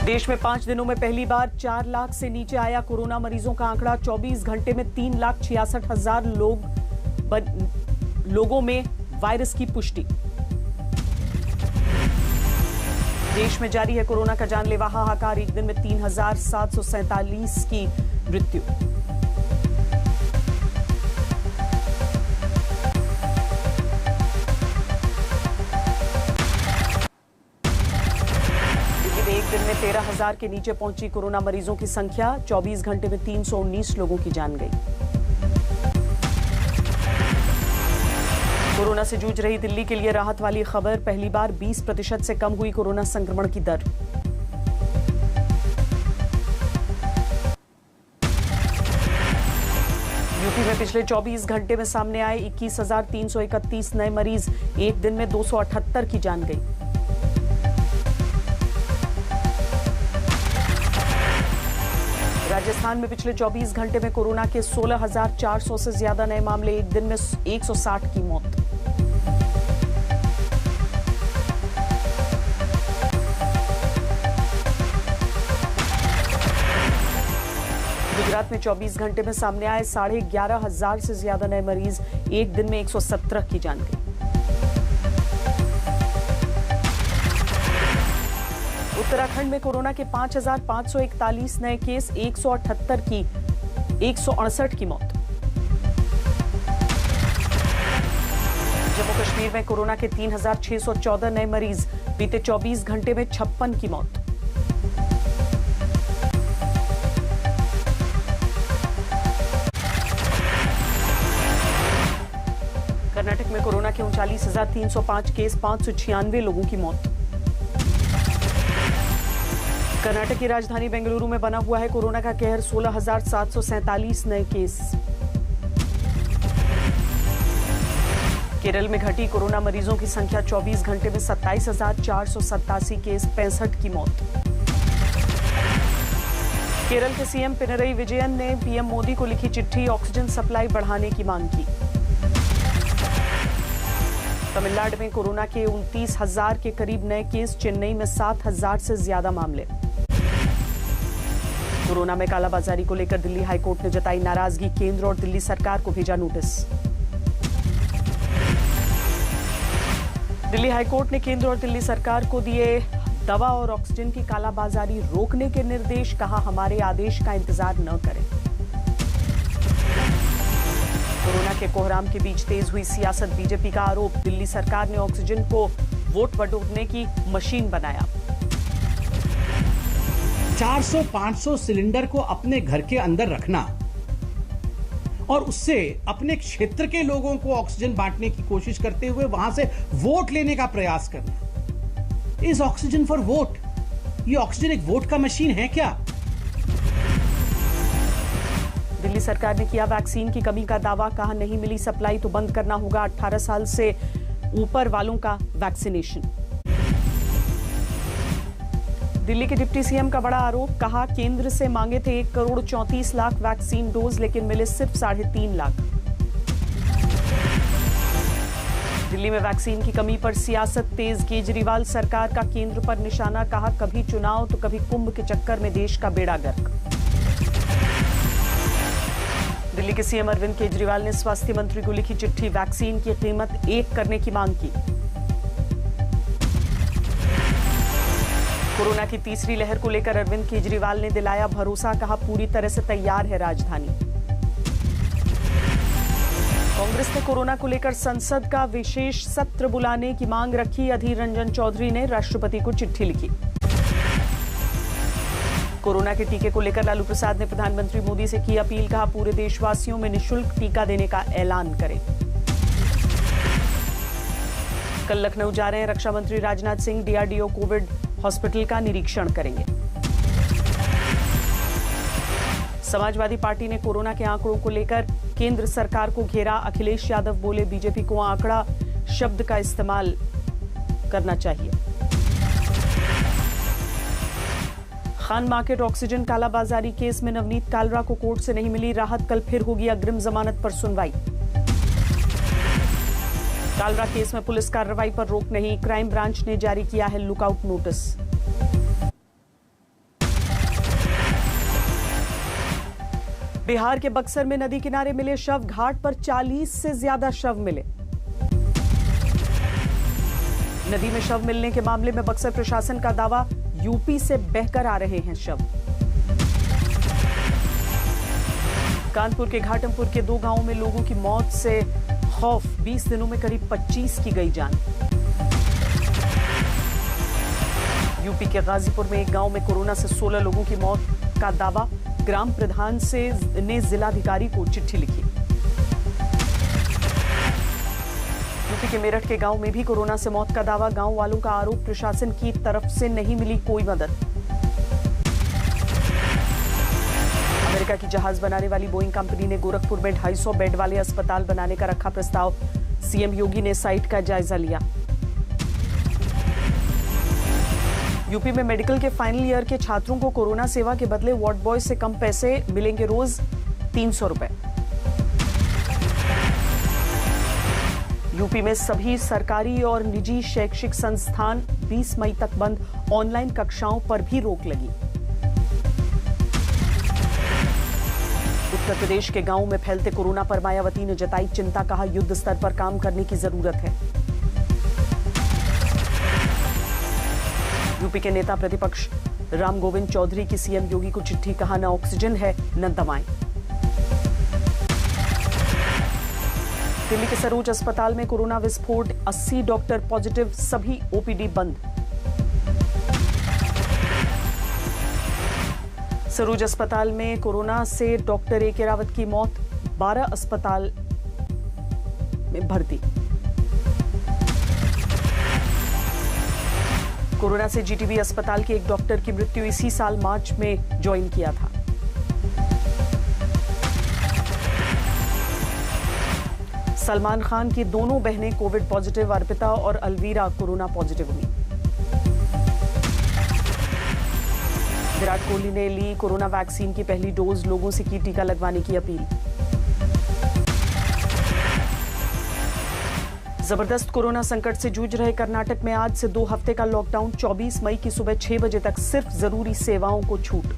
देश में 5 दिनों में पहली बार 4 लाख से नीचे आया कोरोना मरीजों का आंकड़ा। 24 घंटे में 3,66,000 लोगों में वायरस की पुष्टि। देश में जारी है कोरोना का जानलेवा हाहाकार। एक दिन में 3,747 की मृत्यु। एक दिन में 13,000 के नीचे पहुंची कोरोना मरीजों की संख्या। 24 घंटे में 319 लोगों की जान गई। कोरोना से जूझ रही दिल्ली के लिए राहत वाली खबर। पहली बार 20% से कम हुई कोरोना संक्रमण की दर। यूपी में पिछले 24 घंटे में सामने आए 21,331 नए मरीज। एक दिन में 278 की जान गई। राजस्थान में पिछले 24 घंटे में कोरोना के 16,400 से ज्यादा नए मामले। एक दिन में 160 की मौत। गुजरात में 24 घंटे में सामने आए 11,500 से ज्यादा नए मरीज। एक दिन में 117 की जान गई। उत्तराखंड में कोरोना के 5,541 नए केस। 168 की मौत। जम्मू कश्मीर में कोरोना के 3,614 नए मरीज। बीते 24 घंटे में 56 की मौत। कर्नाटक में कोरोना के 39,305 केस। 596 लोगों की मौत। कर्नाटक की राजधानी बेंगलुरु में बना हुआ है कोरोना का कहर। 16,747 नए केस। केरल में घटी कोरोना मरीजों की संख्या। 24 घंटे में 27,487 केस। 65 की मौत। केरल के सीएम पिनरई विजयन ने पीएम मोदी को लिखी चिट्ठी। ऑक्सीजन सप्लाई बढ़ाने की मांग की। तमिलनाडु में कोरोना के 29,000 के करीब नए केस। चेन्नई में 7,000 से ज्यादा मामले। कोरोना में कालाबाजारी को लेकर दिल्ली हाईकोर्ट ने जताई नाराजगी। केंद्र और दिल्ली सरकार को भेजा नोटिस। दिल्ली हाईकोर्ट ने केंद्र और दिल्ली सरकार को दिए दवा और ऑक्सीजन की कालाबाजारी रोकने के निर्देश। कहा, हमारे आदेश का इंतजार न करें। कोरोना के कोहराम के बीच तेज हुई सियासत। बीजेपी का आरोप, दिल्ली सरकार ने ऑक्सीजन को वोट बटोरने की मशीन बनाया। 400-500 सिलेंडर को अपने घर के अंदर रखना और उससे अपने क्षेत्र के लोगों को ऑक्सीजन बांटने की कोशिश करते हुए वहां से वोट लेने का प्रयास करना। Is oxygen for vote? ये ऑक्सीजन एक वोट का मशीन है क्या? दिल्ली सरकार ने किया वैक्सीन की कमी का दावा। कहा, नहीं मिली सप्लाई तो बंद करना होगा 18 साल से ऊपर वालों का वैक्सीनेशन। दिल्ली के डिप्टी सीएम का बड़ा आरोप। कहा, केंद्र से मांगे थे 1,34,00,000 वैक्सीन डोज, लेकिन मिले सिर्फ 3.5 लाख। दिल्ली में वैक्सीन की कमी पर सियासत तेज। केजरीवाल सरकार का केंद्र पर निशाना। कहा, कभी चुनाव तो कभी कुंभ के चक्कर में देश का बेड़ा गर्क। दिल्ली के सीएम अरविंद केजरीवाल ने स्वास्थ्य मंत्री को लिखी चिट्ठी। वैक्सीन की कीमत 1 करने की मांग की। कोरोना की तीसरी लहर को लेकर अरविंद केजरीवाल ने दिलाया भरोसा। कहा, पूरी तरह से तैयार है राजधानी। कांग्रेस ने कोरोना को लेकर संसद का विशेष सत्र बुलाने की मांग रखी। अधीर रंजन चौधरी ने राष्ट्रपति को चिट्ठी लिखी। कोरोना के टीके को लेकर लालू प्रसाद ने प्रधानमंत्री मोदी से की अपील। कहा, पूरे देशवासियों में निःशुल्क टीका देने का ऐलान करें। कल लखनऊ जा रहे हैं रक्षा मंत्री Rajnath Singh. DRDO Covid hospital का निरीक्षण करेंगे। समाजवादी पार्टी ने कोरोना के आंकड़ों को लेकर केंद्र सरकार को घेरा। अखिलेश यादव बोले, बीजेपी को आंकड़ा शब्द का इस्तेमाल करना चाहिए। खान मार्केट ऑक्सीजन कालाबाजारी केस में नवनीत कालरा को कोर्ट से नहीं मिली राहत। कल फिर होगी अग्रिम जमानत पर सुनवाई। कालरा केस में पुलिस कार्रवाई पर रोक नहीं। क्राइम ब्रांच ने जारी किया है लुकआउट नोटिस। बिहार के बक्सर में नदी किनारे मिले शव, घाट पर 40 से ज्यादा शव मिले। नदी में शव मिलने के मामले में बक्सर प्रशासन का दावा, यूपी से बहकर आ रहे हैं शव। कानपुर के घाटमपुर के 2 गांवों में लोगों की मौत से खौफ, 20 दिनों में करीब 25 की गई जान। यूपी के गाजीपुर में एक गांव में कोरोना से 16 लोगों की मौत का दावा, ग्राम प्रधान ने जिलाधिकारी को चिट्ठी लिखी। यूपी के मेरठ के गांव में भी कोरोना से मौत का दावा, गांव वालों का आरोप, प्रशासन की तरफ से नहीं मिली कोई मदद। अमेरिका की जहाज बनाने वाली बोइंग कंपनी ने गोरखपुर में 250 बेड वाले अस्पताल बनाने का रखा प्रस्ताव, सीएम योगी ने साइट का जायजा लिया। यूपी में मेडिकल के फाइनल ईयर के छात्रों को कोरोना सेवा के बदले वार्ड बॉय से कम पैसे मिलेंगे, रोज 300 रुपए। यूपी में सभी सरकारी और निजी शैक्षिक संस्थान 20 मई तक बंद, ऑनलाइन कक्षाओं पर भी रोक लगी। उत्तर प्रदेश के गांवों में फैलते कोरोना पर मायावती ने जताई चिंता, कहा युद्ध स्तर पर काम करने की जरूरत है। यूपी के नेता प्रतिपक्ष राम गोविंद चौधरी की सीएम योगी को चिट्ठी, कहा न ऑक्सीजन है न दवाएं। दिल्ली के सरोज अस्पताल में कोरोना विस्फोट, 80 डॉक्टर पॉजिटिव, सभी ओपीडी बंद। सरोज अस्पताल में कोरोना से डॉक्टर ए.के. रावत की मौत, 12 अस्पताल में भर्ती। कोरोना से जीटीबी अस्पताल के एक डॉक्टर की मृत्यु, इसी साल मार्च में ज्वाइन किया था। सलमान खान की दोनों बहनें कोविड पॉजिटिव, अर्पिता और अलवीरा कोरोना पॉजिटिव हुई। विराट कोहली ने ली कोरोना वैक्सीन की पहली डोज, लोगों से की टीका लगवाने की अपील। जबरदस्त कोरोना संकट से जूझ रहे कर्नाटक में आज से 2 हफ्ते का लॉकडाउन, 24 मई की सुबह 6 बजे तक सिर्फ जरूरी सेवाओं को छूट।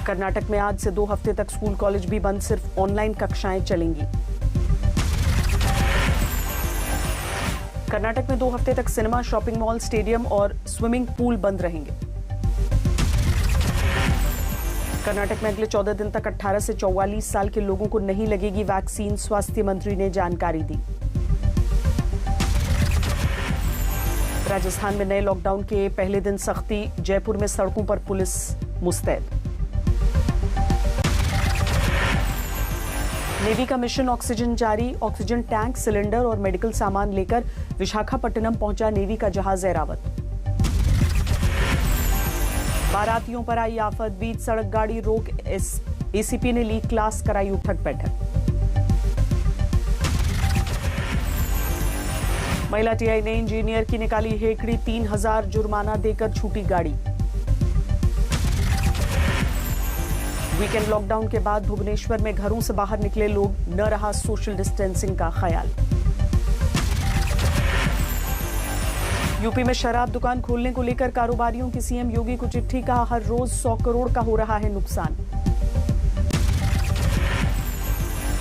कर्नाटक में आज से 2 हफ्ते तक स्कूल कॉलेज भी बंद, सिर्फ ऑनलाइन कक्षाएं चलेंगी। कर्नाटक में 2 हफ्ते तक सिनेमा, शॉपिंग मॉल, स्टेडियम और स्विमिंग पूल बंद रहेंगे। कर्नाटक में अगले 14 दिन तक 18 से 44 साल के लोगों को नहीं लगेगी वैक्सीन, स्वास्थ्य मंत्री ने जानकारी दी। राजस्थान में नए लॉकडाउन के पहले दिन सख्ती, जयपुर में सड़कों पर पुलिस मुस्तैद। नेवी का मिशन ऑक्सीजन जारी, ऑक्सीजन टैंक, सिलेंडर और मेडिकल सामान लेकर विशाखापट्टनम पहुंचा नेवी का जहाज ऐरावत। बारातियों पर आई आफत, बीच सड़क गाड़ी रोक, एसीपी ने ली क्लास, कराई उठक बैठक। महिला टीआई ने इंजीनियर की निकाली हेकड़ी, 3000 जुर्माना देकर छूटी गाड़ी। वीकेंड लॉकडाउन के बाद भुवनेश्वर में घरों से बाहर निकले लोग, न रहा सोशल डिस्टेंसिंग का ख्याल। यूपी में शराब दुकान खोलने को लेकर कारोबारियों की सीएम योगी को चिट्ठी, कहा हर रोज 100 करोड़ का हो रहा है नुकसान।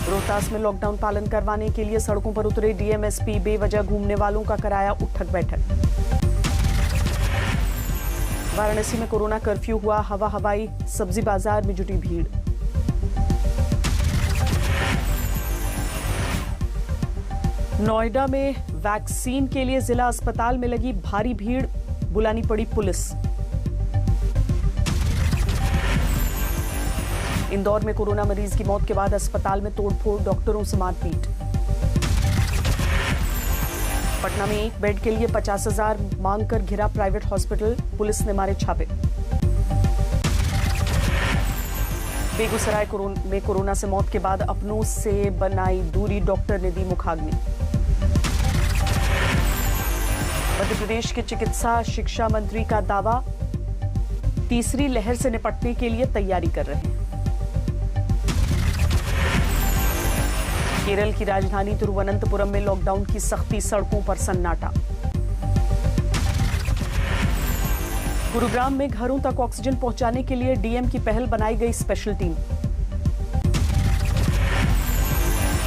रोहतास में लॉकडाउन पालन करवाने के लिए सड़कों पर उतरे डीएमएसपी, बेवजह घूमने वालों का कराया उठक बैठक। वाराणसी में कोरोना कर्फ्यू हुआ हवा हवाई, सब्जी बाजार में जुटी भीड़। नोएडा में वैक्सीन के लिए जिला अस्पताल में लगी भारी भीड़, बुलानी पड़ी पुलिस। इंदौर में कोरोना मरीज की मौत के बाद अस्पताल में तोड़फोड़, डॉक्टरों से मारपीट। पटना में एक बेड के लिए 50,000 मांगकर घिरा प्राइवेट हॉस्पिटल, पुलिस ने मारे छापे। बेगूसराय में कोरोना से मौत के बाद अपनों से बनाई दूरी, डॉक्टर ने दी मुखाग्नि। मध्य प्रदेश के चिकित्सा शिक्षा मंत्री का दावा, तीसरी लहर से निपटने के लिए तैयारी कर रहे हैं। केरल की राजधानी तिरुवनंतपुरम में लॉकडाउन की सख्ती, सड़कों पर सन्नाटा। गुरुग्राम में घरों तक ऑक्सीजन पहुंचाने के लिए डीएम की पहल बनाई गई स्पेशल टीम।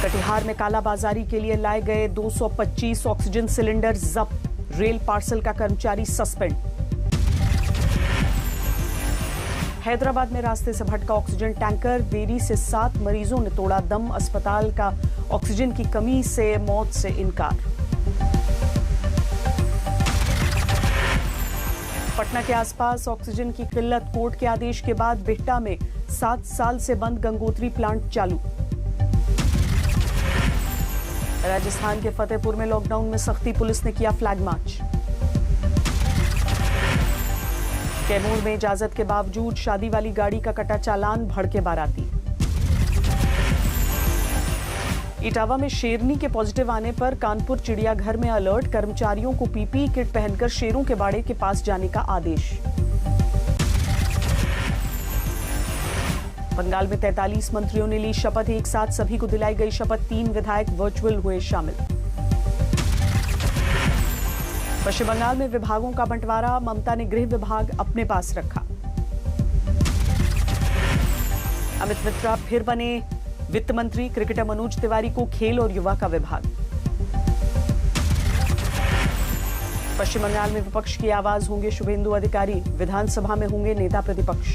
कटिहार में कालाबाजारी के लिए लाए गए 225 ऑक्सीजन सिलेंडर जब्त, रेल पार्सल का कर्मचारी सस्पेंड। हैदराबाद में रास्ते से भटका ऑक्सीजन टैंकर, देरी से 7 मरीजों ने तोड़ा दम, अस्पताल का ऑक्सीजन की कमी से मौत से इनकार। पटना के आसपास ऑक्सीजन की किल्लत, कोर्ट के आदेश के बाद बिहटा में 7 साल से बंद गंगोत्री प्लांट चालू। राजस्थान के फतेहपुर में लॉकडाउन में सख्ती, पुलिस ने किया फ्लैग मार्च। कैमूर में इजाजत के बावजूद शादी वाली गाड़ी का कटा चालान, भड़के बाराती। इटावा में शेरनी के पॉजिटिव आने पर कानपुर चिड़ियाघर में अलर्ट, कर्मचारियों को पीपीई किट पहनकर शेरों के बाड़े के पास जाने का आदेश। बंगाल में 43 मंत्रियों ने ली शपथ, एक साथ सभी को दिलाई गई शपथ, 3 विधायक वर्चुअल हुए शामिल। पश्चिम बंगाल में विभागों का बंटवारा, ममता ने गृह विभाग अपने पास रखा। अमित मित्रा फिर बने वित्त मंत्री, क्रिकेटर मनोज तिवारी को खेल और युवा का विभाग। पश्चिम बंगाल में विपक्ष की आवाज होंगे शुभेंदु अधिकारी, विधानसभा में होंगे नेता प्रतिपक्ष।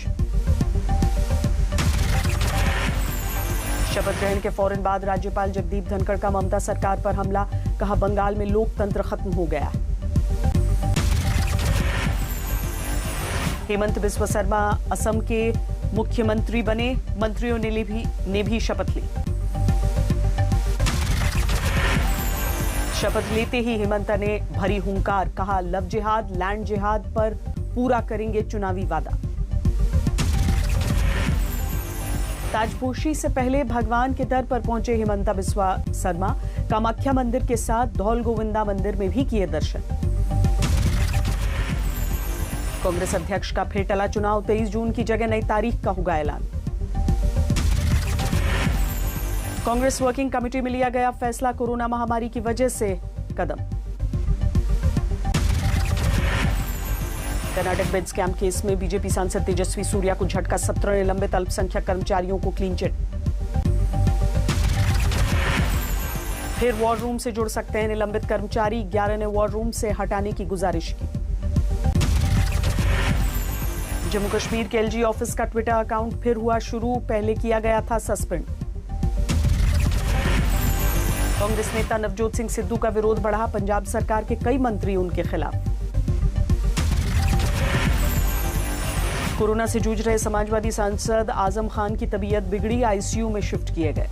शपथ ग्रहण के फौरन बाद राज्यपाल जगदीप धनखड़ का ममता सरकार पर हमला, कहा बंगाल में लोकतंत्र खत्म हो गया। हेमंत बिस्वा शर्मा असम के मुख्यमंत्री बने, मंत्रियों ने भी शपथ ली। शपथ लेते ही हेमंत ने भरी हुंकार, कहा लव जिहाद, लैंड जिहाद पर पूरा करेंगे चुनावी वादा। ताजपोशी से पहले भगवान के दर पर पहुंचे हेमंता बिस्वा शर्मा, कामाख्या मंदिर के साथ धौल गोविंदा मंदिर में भी किए दर्शन। कांग्रेस अध्यक्ष का फिर टला चुनाव, 23 जून की जगह नई तारीख का होगा ऐलान। कांग्रेस वर्किंग कमेटी में लिया गया फैसला, कोरोना महामारी की वजह से कदम। कर्नाटक बेड स्कैम केस में बीजेपी सांसद तेजस्वी सूर्या को झटका, 17 निलंबित अल्पसंख्यक कर्मचारियों को क्लीन चिट। फिर वॉर रूम से जुड़ सकते हैं निलंबित कर्मचारी, 11 ने वॉर रूम से हटाने की गुजारिश की। जम्मू कश्मीर के एलजी ऑफिस का ट्विटर अकाउंट फिर हुआ शुरू, पहले किया गया था सस्पेंड। कांग्रेस नेता नवजोत सिंह सिद्धू का विरोध बढ़ा, पंजाब सरकार के कई मंत्री उनके खिलाफ। कोरोना से जूझ रहे समाजवादी सांसद आजम खान की तबीयत बिगड़ी, आईसीयू में शिफ्ट किए गए।